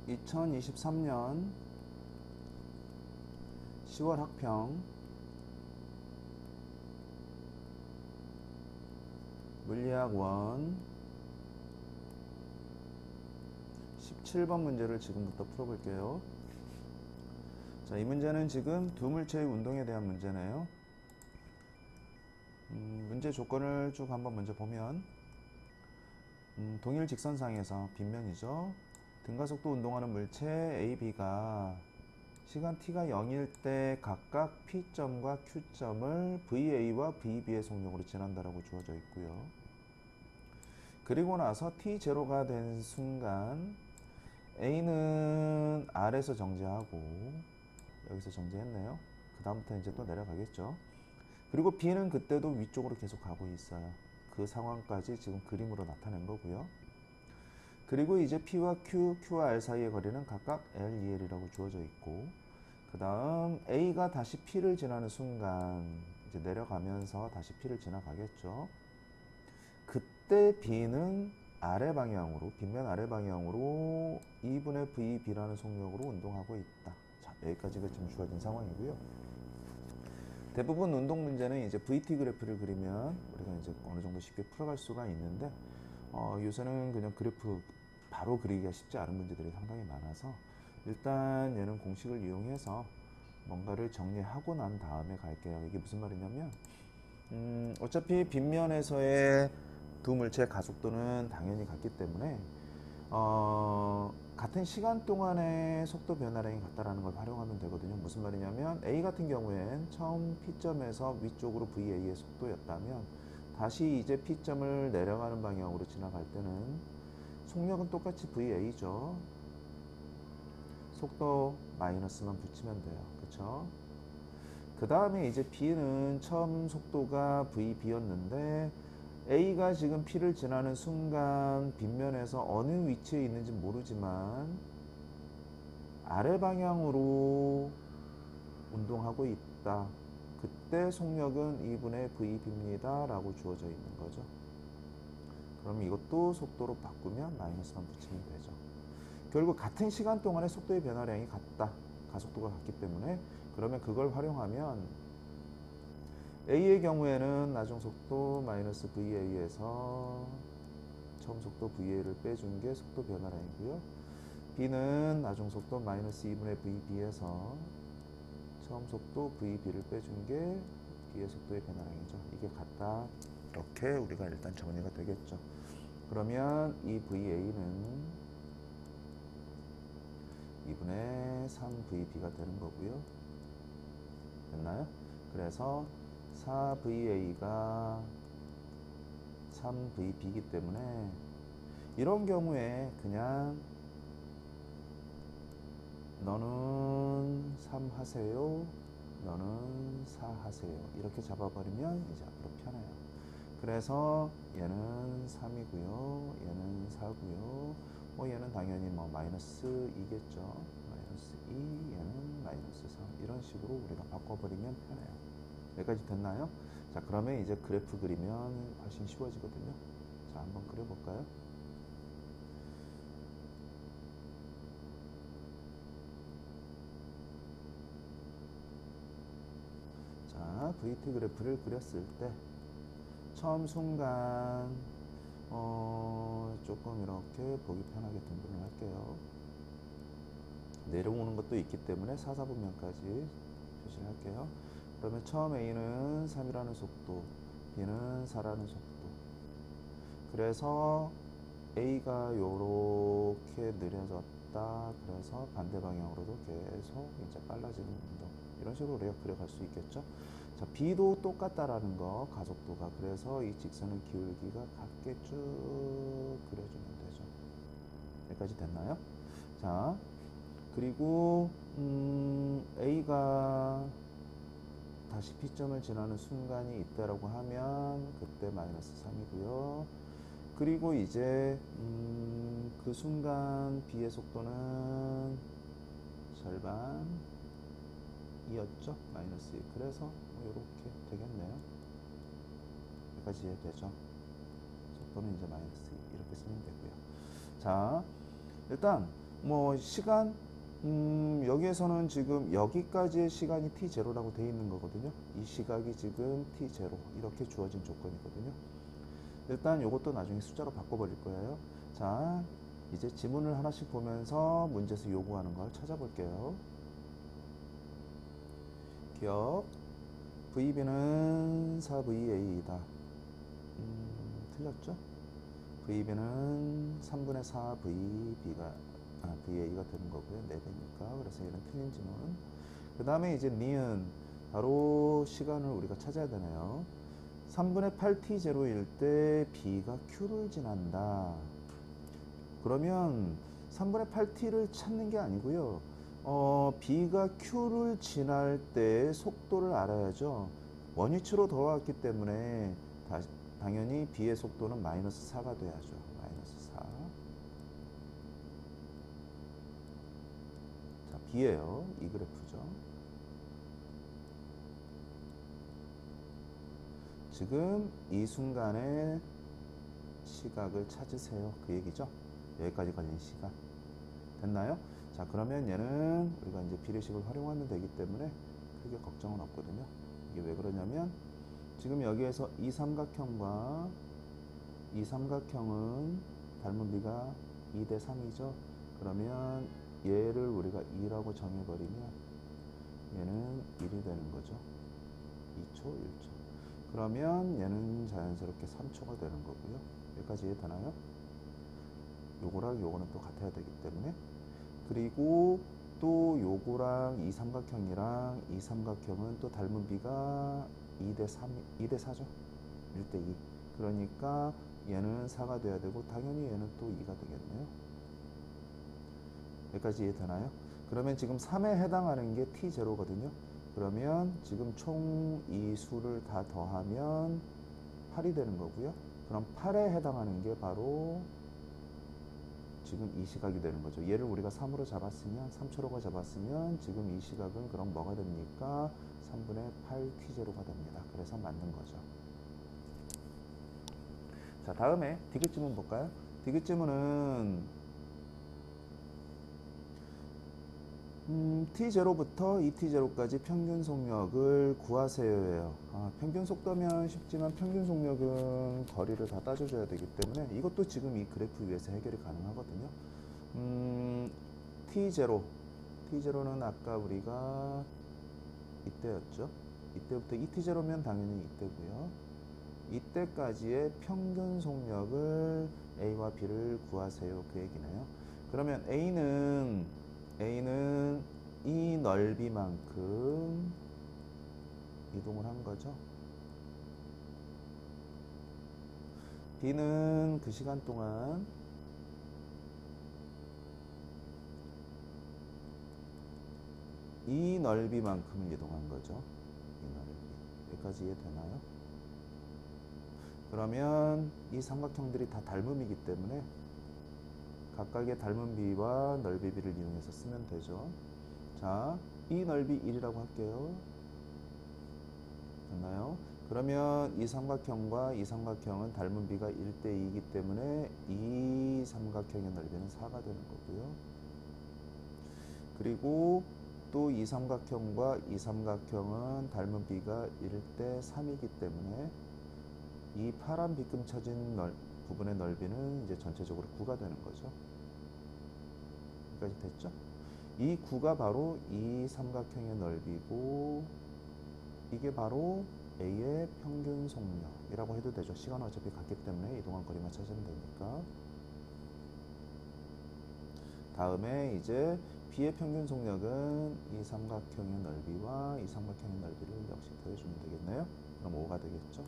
2023년 10월 학평 물리학 1 17번 문제를 지금부터 풀어볼게요. 자, 이 문제는 지금 두 물체의 운동에 대한 문제네요. 문제 조건을 쭉 한번 먼저 보면 동일 직선상에서 빗면이죠. 등가속도 운동하는 물체 A, B가 시간 t가 0일 때 각각 P점과 Q점을 VA와 VB의 속력으로 지난다라고 주어져 있고요. 그리고 나서 T0가 된 순간 A는 R에서 정지하고 여기서 정지했네요. 그 다음부터 이제 또 내려가겠죠. 그리고 B는 그때도 위쪽으로 계속 가고 있어요. 그 상황까지 지금 그림으로 나타낸 거고요. 그리고 이제 P와 Q, Q와 R 사이의 거리는 각각 L, EL이라고 주어져 있고, 그 다음 A가 다시 P를 지나는 순간 이제 내려가면서 다시 P를 지나가겠죠. 그때 B는 아래 방향으로, 빗면 아래 방향으로 2분의 VB라는 속력으로 운동하고 있다. 자, 여기까지가 지금 주어진 상황이고요. 대부분 운동 문제는 이제 VT 그래프를 그리면 우리가 이제 어느 정도 쉽게 풀어갈 수가 있는데, 요새는 그냥 그래프 바로 그리기가 쉽지 않은 문제들이 상당히 많아서 일단 얘는 공식을 이용해서 뭔가를 정리하고 난 다음에 갈게요. 이게 무슨 말이냐면 어차피 빗면에서의 두 물체의 가속도는 당연히 같기 때문에 같은 시간 동안의 속도 변화량이 같다라는 걸 활용하면 되거든요. 무슨 말이냐면 A 같은 경우엔 처음 P점에서 위쪽으로 VA의 속도였다면 다시 이제 P점을 내려가는 방향으로 지나갈 때는 속력은 똑같이 VA죠. 속도 마이너스만 붙이면 돼요. 그쵸? 그 다음에 이제 B는 처음 속도가 VB였는데 A가 지금 P를 지나는 순간 빗면에서 어느 위치에 있는지 모르지만 아래 방향으로 운동하고 있다. 그때 속력은 2분의 VB입니다 라고 주어져 있는 거죠. 그럼 이것도 속도로 바꾸면 마이너스만 붙이면 되죠. 결국 같은 시간 동안의 속도의 변화량이 같다. 가속도가 같기 때문에 그러면 그걸 활용하면 A의 경우에는 나중 속도 마이너스 VA에서 처음 속도 VA를 빼준 게 속도 변화량이고요. B는 나중 속도 마이너스 2분의 VB에서 처음 속도 VB를 빼준 게 B의 속도의 변화량이죠. 이게 같다. 이렇게 우리가 일단 정리가 되겠죠. 그러면 이 VA는 2분의 3VB가 되는 거고요. 됐나요? 그래서 4VA가 3VB이기 때문에 이런 경우에 그냥 너는 3 하세요, 너는 4 하세요 이렇게 잡아버리면 이제 앞으로 편해요. 그래서 얘는 3이고요, 얘는 4고요, 얘는 당연히 마이너스 2겠죠. 마이너스 2, 얘는 마이너스 3 이런 식으로 우리가 바꿔버리면 편해요. 여기까지 됐나요? 자, 그러면 이제 그래프 그리면 훨씬 쉬워지거든요. 자, 한번 그려볼까요? 자, VT 그래프를 그렸을 때 처음 순간 조금 이렇게 보기 편하게 등분을 할게요. 내려오는 것도 있기 때문에 4, 4분면까지 표시를 할게요. 그러면 처음 A는 3이라는 속도, B는 4라는 속도. 그래서 A가 요렇게 느려졌다. 그래서 반대 방향으로도 계속 이제 빨라지는 운동. 이런 식으로 우리가 그려갈 수 있겠죠. 자, B도 똑같다라는 거, 가속도가. 그래서 이 직선의 기울기가 같게 쭉 그려주면 되죠. 여기까지 됐나요? 자, 그리고 A가 다시 P점을 지나는 순간이 있다라고 하면 그때 마이너스 3이고요. 그리고 이제 그 순간 B의 속도는 절반이었죠. 마이너스 1. 그래서 이렇게 되겠네요. 여기까지 이해되죠? 속도는 이제 마이너스 2 이렇게 쓰면 되고요. 자, 일단 뭐 시간 여기에서는 지금 여기까지의 시간이 t0라고 되어 있는 거거든요. 이 시각이 지금 t0 이렇게 주어진 조건이거든요. 일단 이것도 나중에 숫자로 바꿔버릴 거예요. 자, 이제 지문을 하나씩 보면서 문제에서 요구하는 걸 찾아볼게요. 기억 VB는 4VA이다. 틀렸죠? VB는 3분의 4 VA가 되는 거고요. 4배니까. 그래서 얘는 틀린 지문. 그 다음에 이제 니은 바로 시간을 우리가 찾아야 되네요. 3분의 8t0일 때 B가 Q를 지난다. 그러면 3분의 8t를 찾는 게 아니고요. B가 Q를 지날 때 속도를 알아야죠. 원위치로 더왔기 때문에 당연히 B의 속도는 마이너스 4가 돼야죠. 마이너스 4. 자, B예요. 이 그래프죠. 지금 이 순간에 시각을 찾으세요. 그 얘기죠. 여기까지 걸린 시간. 됐나요? 자, 그러면 얘는 우리가 이제 비례식을 활용하면 되기 때문에 크게 걱정은 없거든요. 이게 왜 그러냐면 지금 여기에서 이 삼각형과 이 삼각형은 닮은 비가 2대 3이죠. 그러면 얘를 우리가 2라고 정해버리면 얘는 1이 되는 거죠. 2초, 1초. 그러면 얘는 자연스럽게 3초가 되는 거고요. 여기까지 이해되나요? 요거랑 요거는 또 같아야 되기 때문에. 그리고 또 요거랑 이 삼각형이랑 이 삼각형은 또 닮은 비가 2대 3, 2대 4죠. 1대 2. 그러니까 얘는 4가 돼야 되고 당연히 얘는 또 2가 되겠네요. 여기까지 이해되나요? 그러면 지금 3에 해당하는 게 t0거든요. 그러면 지금 총 이 수를 다 더하면 8이 되는 거고요. 그럼 8에 해당하는 게 바로 지금 이 시각이 되는 거죠. 얘를 우리가 3으로 잡았으면 3초로가 잡았으면 지금 이 시각은 그럼 뭐가 됩니까? 3분의 8t0가 됩니다. 그래서 맞는 거죠. 자, 다음에 디귿지문 볼까요? 디귿지문은 t0부터 2t0까지 평균 속력을 구하세요예요. 평균 속도면 쉽지만 평균 속력은 거리를 다 따져줘야 되기 때문에 이것도 지금 이 그래프 위에서 해결이 가능하거든요. t0는 아까 우리가 이때였죠. 이때부터 2t0면 당연히 이때고요. 이때까지의 평균 속력을 A와 B를 구하세요. 그 얘기네요. 그러면 A는 이 넓이만큼 이동을 한 거죠. B는 그 시간 동안 이 넓이만큼을 이동한 거죠. 이 넓이. 여기까지 이해되나요? 그러면 이 삼각형들이 다 닮음이기 때문에 각각의 닮은 비와 넓이 비를 이용해서 쓰면 되죠. 자, 이 넓이 1이라고 할게요. 됐나요? 그러면 이 삼각형과 이 삼각형은 닮은 비가 1대 2이기 때문에 이 삼각형의 넓이는 4가 되는 거고요. 그리고 또 이 삼각형과 이 삼각형은 닮은 비가 1대 3이기 때문에 이 파란 빗금 쳐진 부분의 넓이는 이제 전체적으로 9가 되는 거죠. 여기까지 됐죠? 이 9가 바로 이 삼각형의 넓이고 이게 바로 A의 평균 속력이라고 해도 되죠. 시간은 어차피 같기 때문에 이동한 거리만 찾으면 되니까. 다음에 이제 B의 평균 속력은 이 삼각형의 넓이와 이 삼각형의 넓이를 역시 더해주면 되겠네요. 그럼 5가 되겠죠.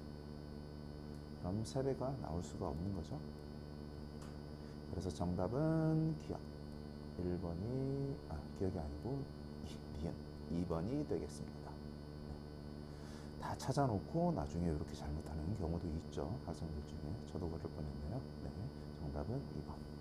그럼 3배가 나올 수가 없는 거죠. 그래서 정답은 기억. 1번이, 기억이 아니고, 2번이 되겠습니다. 네. 다 찾아놓고 나중에 이렇게 잘못하는 경우도 있죠. 학생들 중에. 저도 그럴 뻔했네요. 네. 정답은 2번.